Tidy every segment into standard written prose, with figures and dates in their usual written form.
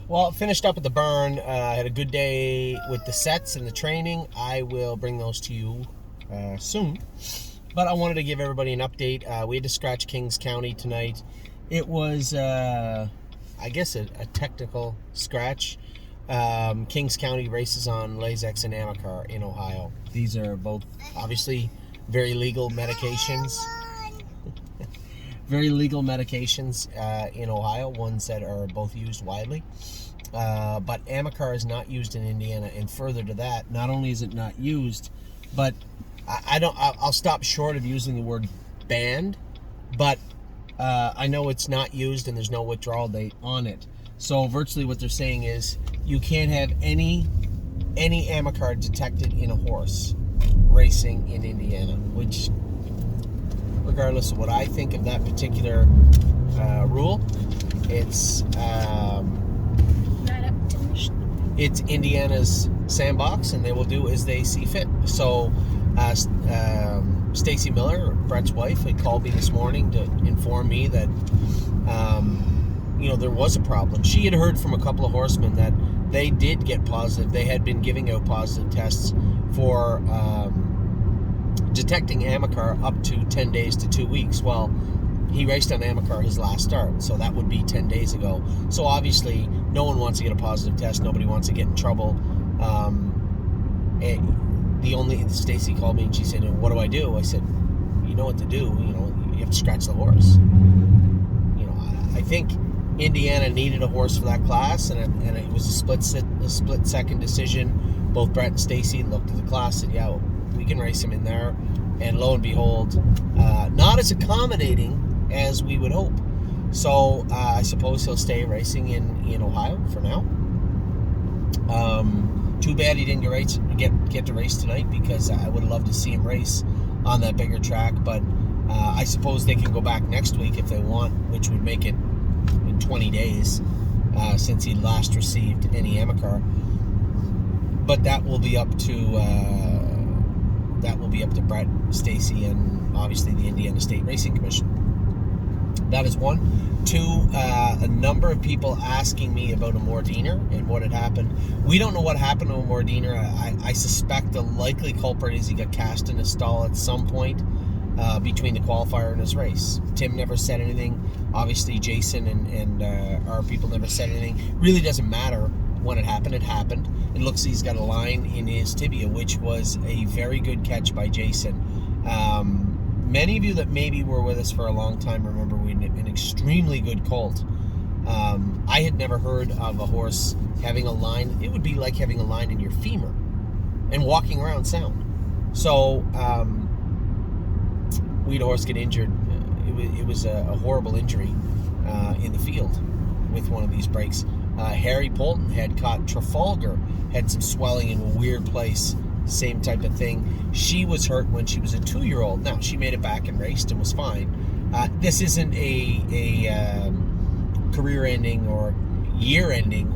Well, finished up at the barn. I had a good day with the sets and the training. I will bring those to you soon. But I wanted to give everybody an update. We had to scratch Kings County tonight. It was, I guess, a technical scratch. Kings County races on Lasix and Amicar in Ohio. These are both obviously very legal medications. Very legal medications in Ohio, ones that are both used widely. But Amicar is not used in Indiana, and further to that, not only is it not used, but I'll stop short of using the word banned, but I know it's not used and there's no withdrawal date on it. So virtually what they're saying is you can't have any Amicar detected in a horse racing in Indiana, which, regardless of what I think of that particular rule, it's it's Indiana's sandbox, and they will do as they see fit. So Stacy Miller, Brett's wife, had called me this morning to inform me that there was a problem. She had heard from a couple of horsemen that they did get positive. They had been giving out positive tests for detecting Amicar up to 10 days to 2 weeks. Well, he raced on Amicar his last start, so that would be 10 days ago. So obviously, no one wants to get a positive test. Nobody wants to get in trouble. Stacy called me and she said, "What do I do?" I said, "You know what to do. You have to scratch the horse." I think Indiana needed a horse for that class, and it was a split second decision. Both Brett and Stacy looked at the class and said, "Yeah, we can race him in there." And lo and behold, not as accommodating as we would hope. So I suppose he'll stay racing in Ohio for now. Too bad he didn't get to race tonight, because I would love to see him race on that bigger track. But I suppose they can go back next week if they want, which would make it in 20 days since he last received any Amicar. But that will be up to Brett, Stacy, and obviously the Indiana State Racing Commission. That is one. Two, a number of people asking me about a Mordiner and what had happened. We don't know what happened to a Mordiner. I suspect the likely culprit is he got cast in a stall at some point between the qualifier and his race. Tim never said anything. Obviously, Jason and our people never said anything. Really doesn't matter when it happened. It happened. It looks like he's got a line in his tibia, which was a very good catch by Jason. Many of you that maybe were with us for a long time remember we had an extremely good colt. I had never heard of a horse having a line. It would be like having a line in your femur and walking around sound. So we had a horse get injured. It was a horrible injury in the field with one of these breaks. Harry Polton had caught Trafalgar, had some swelling in a weird place, same type of thing. She was hurt when she was a 2-year-old. Now, she made it back and raced and was fine. This isn't a career-ending or year-ending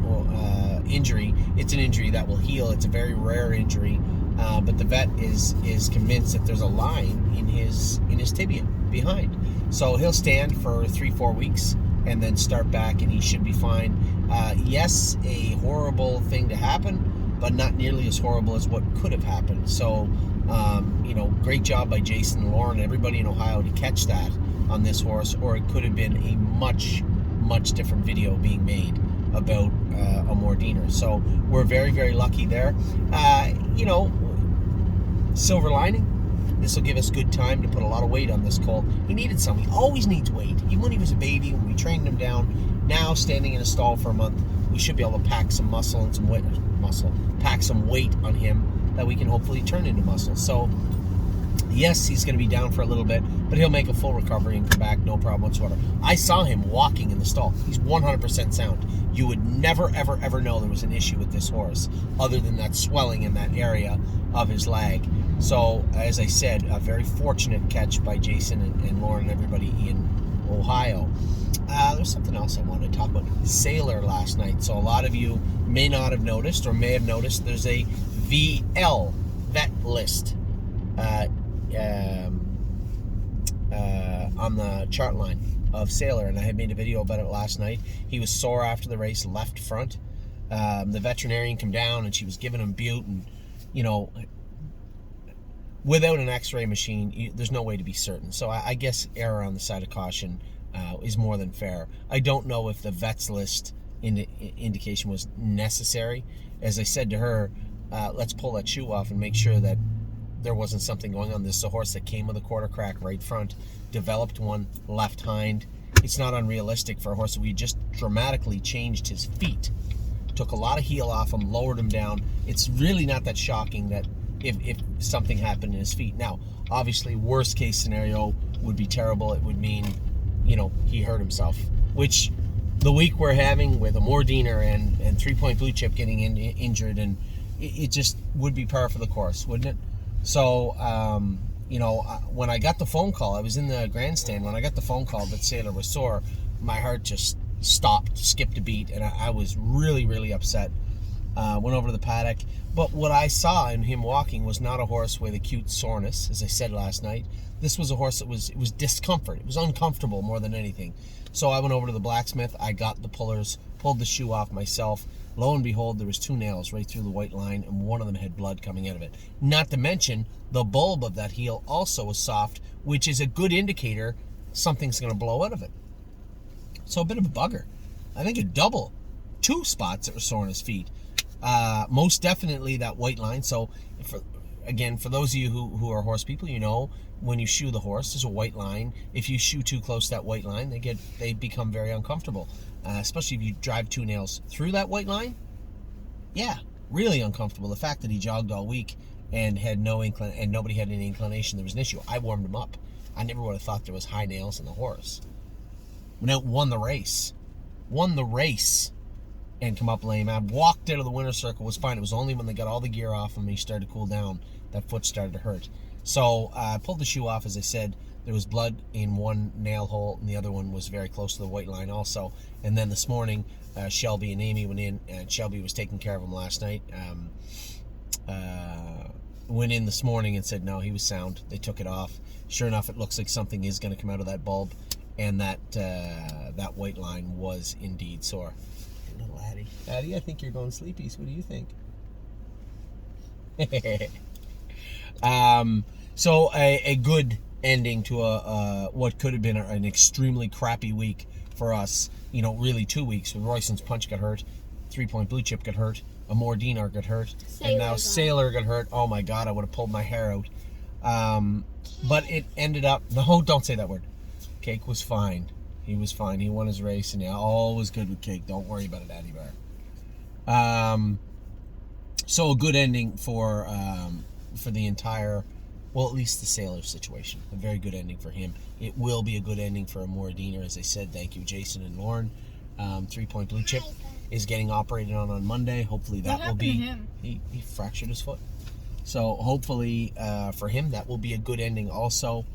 injury. It's an injury that will heal. It's a very rare injury, but the vet is convinced that there's a line in his tibia behind. So he'll stand for 3-4 weeks and then start back, and he should be fine. Yes, a horrible thing to happen, but not nearly as horrible as what could have happened. So, great job by Jason and Lauren, everybody in Ohio, to catch that on this horse, or it could have been a much, much different video being made about a Mordiner. So we're very, very lucky there. Silver lining, this will give us good time to put a lot of weight on this colt. He needed some. He always needs weight. Even when he was a baby, when we trained him down, now standing in a stall for a month, we should be able to pack some muscle and some weight, pack some weight on him that we can hopefully turn into muscle. So, yes, he's going to be down for a little bit, but he'll make a full recovery and come back, no problem whatsoever. I saw him walking in the stall. He's 100% sound. You would never, ever, ever know there was an issue with this horse other than that swelling in that area of his leg. So, as I said, a very fortunate catch by Jason and Lauren and everybody in Ohio. There's something else I wanted to talk about. Sailor last night. So a lot of you may not have noticed, or may have noticed, there's a VL vet list on the chart line. of Sailor, and I had made a video about it last night. He was sore after the race, left front. The veterinarian came down, and she was giving him bute, and, you know, without an x-ray machine, there's no way to be certain. So I guess error on the side of caution is more than fair. I don't know if the vet's list indication was necessary. As I said to her, let's pull that shoe off and make sure that there wasn't something going on. This is a horse that came with a quarter crack right front, developed one left hind. It's not unrealistic for a horse that we just dramatically changed his feet. Took a lot of heel off him, lowered him down. It's really not that shocking that if something happened in his feet. Now, obviously, worst case scenario would be terrible. It would mean, you know, he hurt himself, which the week we're having with a Mordiner and 3 Point Blue Chip getting injured, and it just would be par for the course, wouldn't it? So, you know, when I got the phone call, I was in the grandstand. When I got the phone call that Sailor was sore, my heart just stopped, skipped a beat, and I was really, really upset. Went over to the paddock. But what I saw in him walking was not a horse with acute soreness, as I said last night. This was a horse that was discomfort. It was uncomfortable more than anything. So I went over to the blacksmith. I got the pullers, pulled the shoe off myself. Lo and behold, there was 2 nails right through the white line, and one of them had blood coming out of it. Not to mention, the bulb of that heel also was soft, which is a good indicator something's going to blow out of it. So a bit of a bugger. I think a double. 2 spots that were sore on his feet. Most definitely that white line. So, for those of you who are horse people, you know, when you shoe the horse, there's a white line. If you shoe too close to that white line, they become very uncomfortable. Especially if you drive 2 nails through that white line. Yeah, really uncomfortable. The fact that he jogged all week and had and nobody had any inclination there was an issue. I warmed him up. I never would have thought there was high nails in the horse. Won the race. And come up lame. I walked out of the winner's circle, was fine. It was only when they got all the gear off him and he started to cool down that foot started to hurt. So I pulled the shoe off. As I said, there was blood in one nail hole, and the other one was very close to the white line also. And then this morning, Shelby and Amy went in, and Shelby was taking care of him last night. Went in this morning and said, no, he was sound. They took it off. Sure enough, it looks like something is going to come out of that bulb, and that white line was indeed sore. Little Addie, I think you're going sleepies. What do you think? So a good ending to what could have been an extremely crappy week for us. You know, really 2 weeks. With Royston's Punch got hurt, 3 Point Blue Chip got hurt, Amor Dinar got hurt, and now Sailor got hurt. Oh my God, I would have pulled my hair out. But it ended up. No, don't say that word. Cake was fine. He was fine. He won his race, and all was good with Cake. Don't worry about it, Addy Bar. So a good ending for the entire, well, at least the Sailor situation. A very good ending for him. It will be a good ending for Amor Dinar, as I said. Thank you, Jason and Lauren. 3 Point Blue Chip is getting operated on Monday. Hopefully that will be. Him? He fractured his foot. So hopefully for him that will be a good ending also.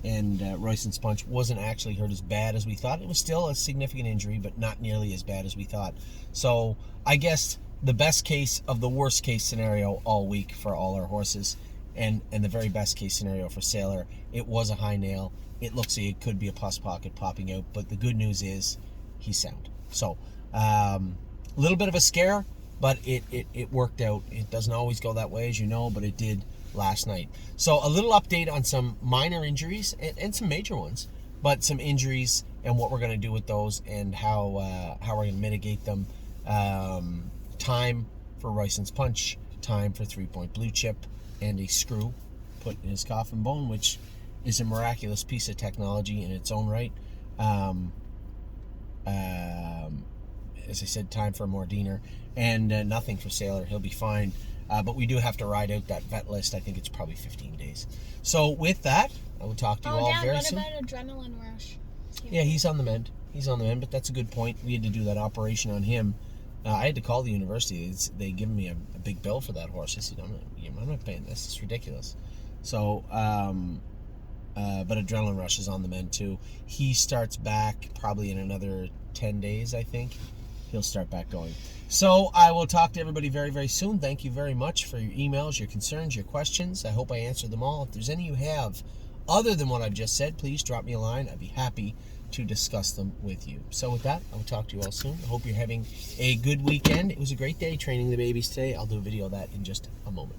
And Royston's Punch wasn't actually hurt as bad as we thought. It was still a significant injury, but not nearly as bad as we thought. So I guess the best case of the worst case scenario all week for all our horses, and the very best case scenario for Sailor, it was a high nail. It looks like it could be a pus pocket popping out, but the good news is he's sound. So a little bit of a scare, but it worked out. It doesn't always go that way, as you know, but it did last night. So a little update on some minor injuries and some major ones, but some injuries and what we're going to do with those and how we're going to mitigate them. Time for Royston's Punch, time for 3 Point Blue Chip, and a screw put in his coffin bone, which is a miraculous piece of technology in its own right. As I said, time for Mordiner, and nothing for Sailor. He'll be fine. But we do have to ride out that vet list. I think it's probably 15 days. So with that, I will talk to you all very soon. What about Adrenaline Rush? Yeah, he's on the mend. But that's a good point. We had to do that operation on him. I had to call the university. They give me a big bill for that horse. I said, I'm not paying this. It's ridiculous. So, but Adrenaline Rush is on the mend too. He starts back probably in another 10 days, I think. He'll start back going. So I will talk to everybody very, very soon. Thank you very much for your emails, your concerns, your questions. I hope I answered them all. If there's any you have other than what I've just said, please drop me a line. I'd be happy to discuss them with you. So with that, I'll talk to you all soon. I hope you're having a good weekend. It was a great day training the babies today. I'll do a video of that in just a moment.